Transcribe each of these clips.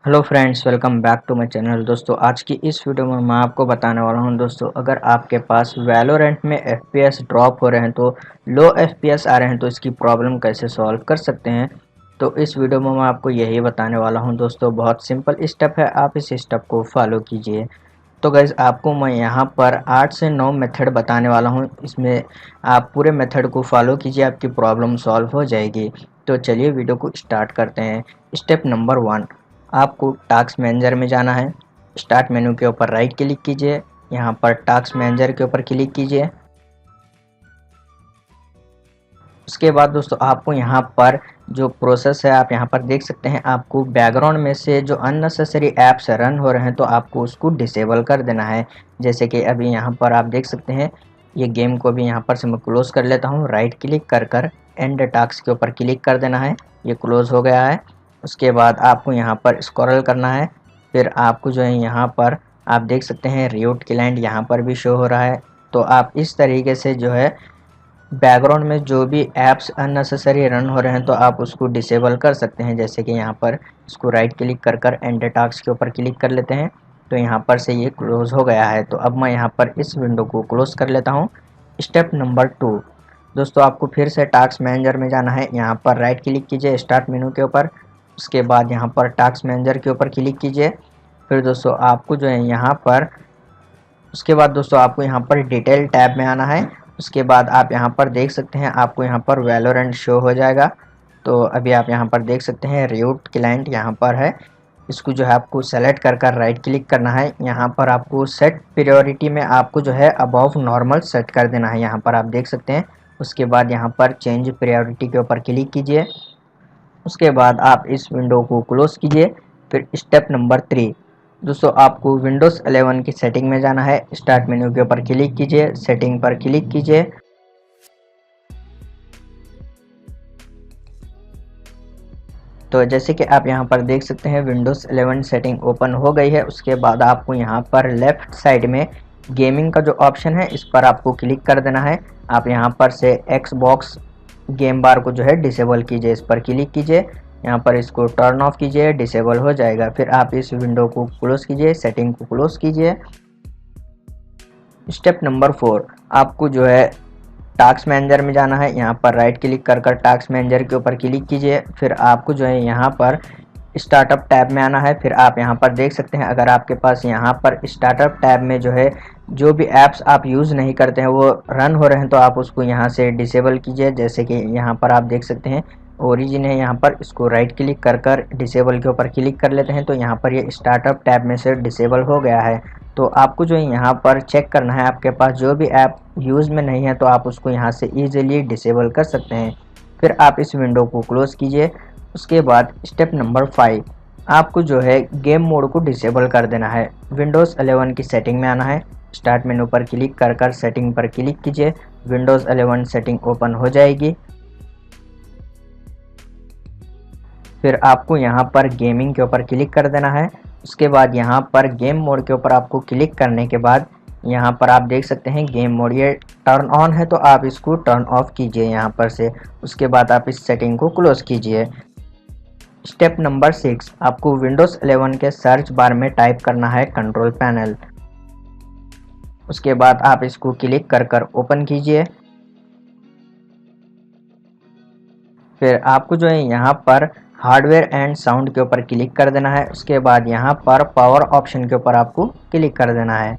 Hello friends, welcome back to my channel. दोस्तों, आज की इस वीडियो में मैं आपको बताने वाला हूं दोस्तों, अगर आपके पास वैलोरेंट में एफपीएस ड्रॉप हो रहे हैं, तो लो एफपीएस आ रहे हैं, तो इसकी प्रॉब्लम कैसे सॉल्व कर सकते हैं। तो इस वीडियो में मैं आपको यही बताने वाला हूं दोस्तों। बहुत सिंपल स्टेप है, आप इस स्टेप को फॉलो कीजिए। तो गाइज, आपको मैं यहाँ पर 8 से 9 मेथड बताने वाला हूँ। इसमें आप पूरे मेथड को फॉलो कीजिए, आपकी प्रॉब्लम सॉल्व हो जाएगी। तो चलिए वीडियो को स्टार्ट करते हैं। स्टेप नंबर 1, आपको टास्क मैनेजर में जाना है। स्टार्ट मेनू के ऊपर राइट क्लिक कीजिए, यहाँ पर टास्क मैनेजर के ऊपर क्लिक कीजिए। उसके बाद दोस्तों, आपको यहाँ पर जो प्रोसेस है आप यहाँ पर देख सकते हैं। आपको बैकग्राउंड में से जो अननेसेसरी ऐप्स रन हो रहे हैं, तो आपको उसको डिसेबल कर देना है। जैसे कि अभी यहाँ पर आप देख सकते हैं, ये गेम को भी यहाँ पर से मैं क्लोज कर लेता हूँ। राइट क्लिक कर कर एंड टास्क के ऊपर क्लिक कर देना है, ये क्लोज हो गया है। उसके बाद आपको यहाँ पर स्क्रॉल करना है। फिर आपको जो है यहाँ पर आप देख सकते हैं रियोट क्लाइंट यहाँ पर भी शो हो रहा है। तो आप इस तरीके से जो है बैकग्राउंड में जो भी ऐप्स अननेसेसरी रन हो रहे हैं, तो आप उसको डिसेबल कर सकते हैं। जैसे कि यहाँ पर इसको राइट क्लिक कर कर एंड टास्क के ऊपर क्लिक कर लेते हैं, तो यहाँ पर से ये क्लोज हो गया है। तो अब मैं यहाँ पर इस विंडो को क्लोज कर लेता हूँ। स्टेप नंबर 2 दोस्तों, आपको फिर से टास्क मैनेजर में जाना है। यहाँ पर राइट क्लिक कीजिए स्टार्ट मेनू के ऊपर। उसके बाद यहाँ पर टास्क मैनेजर के ऊपर क्लिक कीजिए। फिर दोस्तों आपको जो है यहाँ पर उसके बाद दोस्तों आपको यहाँ पर डिटेल टैब में आना है। उसके बाद आप यहाँ पर देख सकते हैं, आपको यहाँ पर वैलोरेंट शो हो जाएगा। तो अभी आप यहाँ पर देख सकते हैं रियोट क्लाइंट यहाँ पर है। इसको जो है आपको सेलेक्ट कर कर राइट क्लिक करना है। यहाँ पर आपको सेट प्रायोरिटी में आपको जो है अबव नॉर्मल सेट कर देना है, यहाँ पर आप देख सकते हैं। उसके बाद यहाँ पर चेंज प्रायोरिटी के ऊपर क्लिक कीजिए। उसके बाद आप इस विंडो को क्लोज कीजिए। फिर स्टेप नंबर 3 दोस्तों, आपको विंडोज़ 11 की सेटिंग में जाना है। स्टार्ट मेन्यू के ऊपर क्लिक कीजिए, सेटिंग पर क्लिक कीजिए। तो जैसे कि आप यहाँ पर देख सकते हैं, विंडोज़ 11 सेटिंग ओपन हो गई है। उसके बाद आपको यहाँ पर लेफ्ट साइड में गेमिंग का जो ऑप्शन है, इस पर आपको क्लिक कर देना है। आप यहाँ पर से एक्सबॉक्स गेम बार को जो है डिसेबल कीजिए, इस पर क्लिक कीजिए। यहाँ पर इसको टर्न ऑफ कीजिए, डिसेबल हो जाएगा। फिर आप इस विंडो को क्लोज कीजिए, सेटिंग को क्लोज कीजिए। स्टेप नंबर 4, आपको जो है टास्क मैनेजर में जाना है। यहाँ पर राइट क्लिक कर कर टास्क मैनेजर के ऊपर क्लिक कीजिए। फिर आपको जो है यहाँ पर स्टार्टअप टैब में आना है। फिर आप यहाँ पर देख सकते हैं, अगर आपके पास यहाँ पर स्टार्टअप टैब में जो है जो भी ऐप्स आप यूज़ नहीं करते हैं वो रन हो रहे हैं, तो आप उसको यहाँ से डिसेबल कीजिए। जैसे कि यहाँ पर आप देख सकते हैं ओरिजिन है, यहाँ पर इसको राइट क्लिक कर कर डिसेबल के ऊपर क्लिक कर लेते हैं, तो यहाँ पर ये स्टार्टअप टैब में से डिसेबल हो गया है। तो आपको जो है यहाँ पर चेक करना है, आपके पास जो भी ऐप यूज़ में नहीं है, तो आप उसको यहाँ से ईजिली डिसेबल कर सकते हैं। फिर आप इस विंडो को क्लोज कीजिए। उसके बाद स्टेप नंबर 5, आपको जो है गेम मोड को डिसेबल कर देना है। विंडोज़ 11 की सेटिंग में आना है। स्टार्ट मेनू पर क्लिक कर कर सेटिंग पर क्लिक कीजिए। विंडोज़ 11 सेटिंग ओपन हो जाएगी। फिर आपको यहाँ पर गेमिंग के ऊपर क्लिक कर देना है। उसके बाद यहाँ पर गेम मोड के ऊपर आपको क्लिक करने के बाद यहाँ पर आप देख सकते हैं गेम मोड ये टर्न ऑन है, तो आप इसको टर्न ऑफ कीजिए यहाँ पर से। उसके बाद आप इस सेटिंग को क्लोज कीजिए। स्टेप नंबर 6, आपको विंडोज़ 11 के सर्च बार में टाइप करना है कंट्रोल पैनल। उसके बाद आप इसको क्लिक कर कर ओपन कीजिए। फिर आपको जो है यहाँ पर हार्डवेयर एंड साउंड के ऊपर क्लिक कर देना है। उसके बाद यहाँ पर पावर ऑप्शन के ऊपर आपको क्लिक कर देना है।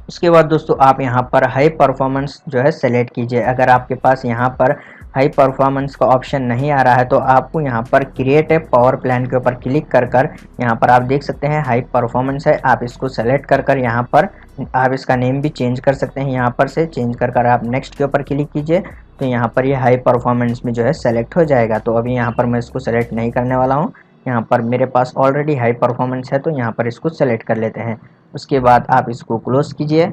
उसके बाद दोस्तों आप यहाँ पर हाई परफॉर्मेंस जो है सेलेक्ट कीजिए। अगर आपके पास यहाँ पर हाई परफॉर्मेंस का ऑप्शन नहीं आ रहा है, तो आपको यहाँ पर क्रिएट ए पावर प्लान के ऊपर क्लिक कर कर यहाँ पर आप देख सकते हैं हाई परफॉर्मेंस है, आप इसको सेलेक्ट कर कर यहाँ पर आप इसका नेम भी चेंज कर सकते हैं। यहाँ पर से चेंज कर कर आप नेक्स्ट के ऊपर क्लिक कीजिए, तो यहाँ पर ये हाई परफॉर्मेंस में जो है सेलेक्ट हो जाएगा। तो अभी यहाँ पर मैं इसको सेलेक्ट नहीं करने वाला हूँ, यहाँ पर मेरे पास ऑलरेडी हाई परफॉर्मेंस है, तो यहाँ पर इसको सेलेक्ट कर लेते हैं। उसके बाद आप इसको क्लोज कीजिए।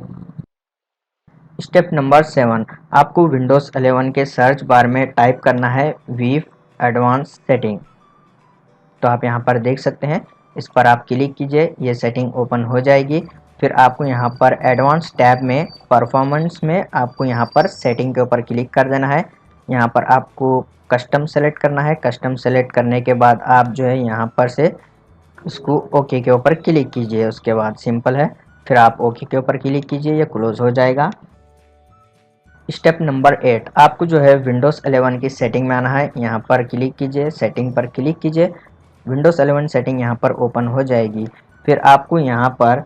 स्टेप नंबर 7, आपको विंडोज़ 11 के सर्च बार में टाइप करना है वीव एडवांस सेटिंग। तो आप यहाँ पर देख सकते हैं, इस पर आप क्लिक कीजिए, ये सेटिंग ओपन हो जाएगी। फिर आपको यहाँ पर एडवांस टैब में परफॉर्मेंस में आपको यहाँ पर सेटिंग के ऊपर क्लिक कर देना है। यहाँ पर आपको कस्टम सेलेक्ट करना है। कस्टम सेलेक्ट करने के बाद आप जो है यहाँ पर से इसको ओके के ऊपर क्लिक कीजिए। उसके बाद सिंपल है, फिर आप ओके के ऊपर क्लिक कीजिए, ये क्लोज हो जाएगा। स्टेप नंबर 8, आपको जो है विंडोज़ 11 की सेटिंग में आना है। यहाँ पर क्लिक कीजिए, सेटिंग पर क्लिक कीजिए, विंडोज़ 11 सेटिंग यहाँ पर ओपन हो जाएगी। फिर आपको यहाँ पर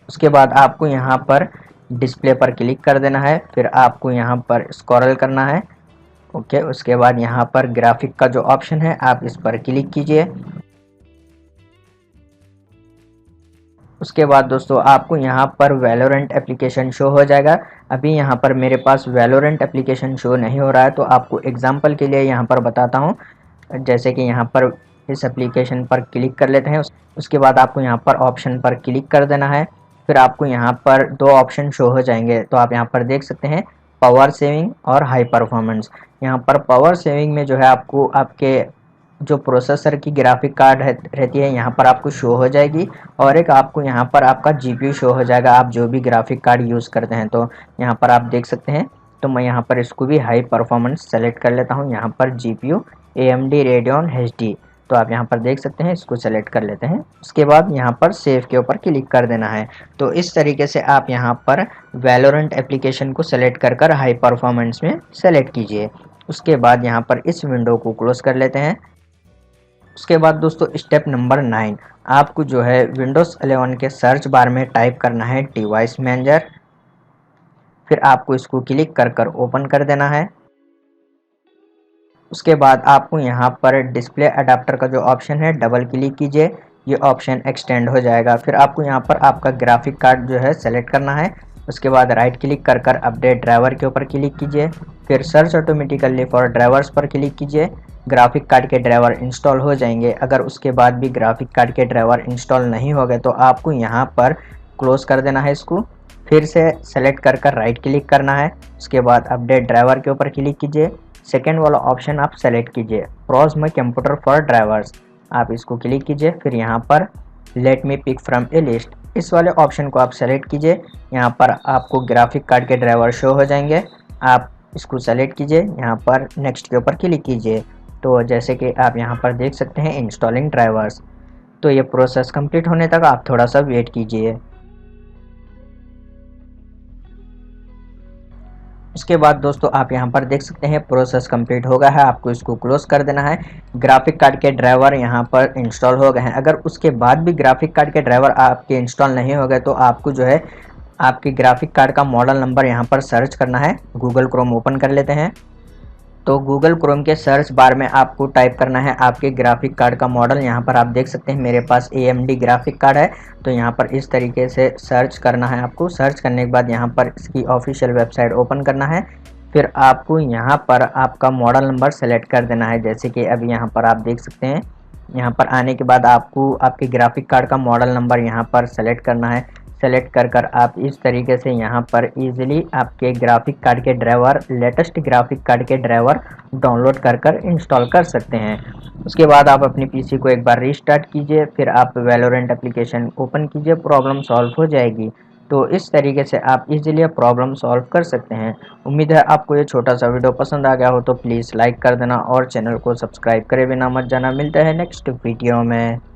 उसके बाद आपको यहाँ पर डिस्प्ले पर क्लिक कर देना है। फिर आपको यहाँ पर स्क्रॉल करना है। ओके, उसके बाद यहाँ पर ग्राफिक का जो ऑप्शन है आप इस पर क्लिक कीजिए। उसके बाद दोस्तों आपको यहाँ पर वैलोरेंट एप्लीकेशन शो हो जाएगा। अभी यहाँ पर मेरे पास वैलोरेंट एप्लीकेशन शो नहीं हो रहा है, तो आपको एग्जांपल के लिए यहाँ पर बताता हूँ। जैसे कि यहाँ पर इस एप्लीकेशन पर क्लिक कर लेते हैं। उसके बाद आपको यहाँ पर ऑप्शन पर क्लिक कर देना है। फिर आपको यहाँ पर दो ऑप्शन शो हो जाएंगे, तो आप यहाँ पर देख सकते हैं पावर सेविंग और हाई परफॉर्मेंस। यहाँ पर पावर सेविंग में जो है आपको आपके जो प्रोसेसर की ग्राफिक कार्ड रहती है यहाँ पर आपको शो हो जाएगी, और एक आपको यहाँ पर आपका जीपीयू शो हो जाएगा, आप जो भी ग्राफिक कार्ड यूज़ करते हैं। तो यहाँ पर आप देख सकते हैं, तो मैं यहाँ पर इसको भी हाई परफॉर्मेंस सेलेक्ट कर लेता हूँ। यहाँ पर जीपीयू AMD Radeon HD, तो आप यहाँ पर देख सकते हैं, इसको सेलेक्ट कर लेते हैं। उसके बाद यहाँ पर सेव के ऊपर क्लिक कर देना है। तो इस तरीके से आप यहाँ पर वैलोरेंट एप्लीकेशन को सेलेक्ट कर कर हाई परफॉर्मेंस में सेलेक्ट कीजिए। उसके बाद यहाँ पर इस विंडो को क्लोज कर लेते हैं। उसके बाद दोस्तों स्टेप नंबर 9, आपको जो है विंडोज़ 11 के सर्च बार में टाइप करना है डिवाइस मैनेजर। फिर आपको इसको क्लिक कर कर ओपन कर देना है। उसके बाद आपको यहाँ पर डिस्प्ले अडाप्टर का जो ऑप्शन है डबल क्लिक कीजिए, ये ऑप्शन एक्सटेंड हो जाएगा। फिर आपको यहाँ पर आपका ग्राफिक कार्ड जो है सेलेक्ट करना है। उसके बाद राइट क्लिक कर कर अपडेट ड्राइवर के ऊपर क्लिक कीजिए। फिर सर्च ऑटोमेटिकली फॉर ड्राइवर्स पर क्लिक कीजिए। ग्राफिक कार्ड के ड्राइवर इंस्टॉल हो जाएंगे। अगर उसके बाद भी ग्राफिक कार्ड के ड्राइवर इंस्टॉल नहीं हो गए तो आपको यहाँ पर क्लोज कर देना है इसको। फिर से सेलेक्ट कर कर राइट क्लिक करना है। उसके बाद अपडेट ड्राइवर के ऊपर क्लिक कीजिए। सेकेंड वाला ऑप्शन आप सेलेक्ट कीजिए, browse my computer for drivers, आप इसको क्लिक कीजिए। फिर यहाँ पर let me pick from a list, इस वाले ऑप्शन को आप सेलेक्ट कीजिए। यहाँ पर आपको ग्राफिक कार्ड के ड्राइवर शो हो जाएंगे, आप इसको सेलेक्ट कीजिए। यहाँ पर नेक्स्ट के ऊपर क्लिक कीजिए। तो जैसे कि आप यहाँ पर देख सकते हैं इंस्टॉलिंग ड्राइवर्स, तो ये प्रोसेस कंप्लीट होने तक आप थोड़ा सा वेट कीजिए। उसके बाद दोस्तों आप यहाँ पर देख सकते हैं प्रोसेस कंप्लीट हो गया है, आपको इसको क्लोज कर देना है। ग्राफिक कार्ड के ड्राइवर यहाँ पर इंस्टॉल हो गए हैं। अगर उसके बाद भी ग्राफिक कार्ड के ड्राइवर आपके इंस्टॉल नहीं हो गए तो आपको जो है आपके ग्राफिक कार्ड का मॉडल नंबर यहाँ पर सर्च करना है। गूगल क्रोम ओपन कर लेते हैं। तो गूगल क्रोम के सर्च बार में आपको टाइप करना है आपके ग्राफिक कार्ड का मॉडल। यहाँ पर आप देख सकते हैं मेरे पास AMD ग्राफिक कार्ड है, तो यहाँ पर इस तरीके से सर्च करना है आपको। सर्च करने के बाद यहाँ पर इसकी ऑफिशियल वेबसाइट ओपन करना है। फिर आपको यहाँ पर आपका मॉडल नंबर सेलेक्ट कर देना है, जैसे कि अभी यहाँ पर आप देख सकते हैं। यहाँ पर आने के बाद आपको आपके ग्राफिक कार्ड का मॉडल नंबर यहाँ पर सेलेक्ट करना है। सेलेक्ट कर कर आप इस तरीके से यहाँ पर इजीली आपके ग्राफिक कार्ड के ड्राइवर, लेटेस्ट ग्राफिक कार्ड के ड्राइवर डाउनलोड कर कर इंस्टॉल कर सकते हैं। उसके बाद आप अपनी पीसी को एक बार रीस्टार्ट कीजिए, फिर आप वैलोरेंट एप्लीकेशन ओपन कीजिए, प्रॉब्लम सॉल्व हो जाएगी। तो इस तरीके से आप इजीली प्रॉब्लम सॉल्व कर सकते हैं। उम्मीद है आपको ये छोटा सा वीडियो पसंद आ गया हो, तो प्लीज़ लाइक कर देना और चैनल को सब्सक्राइब करे बिना मत जाना। मिलते हैं नेक्स्ट वीडियो में।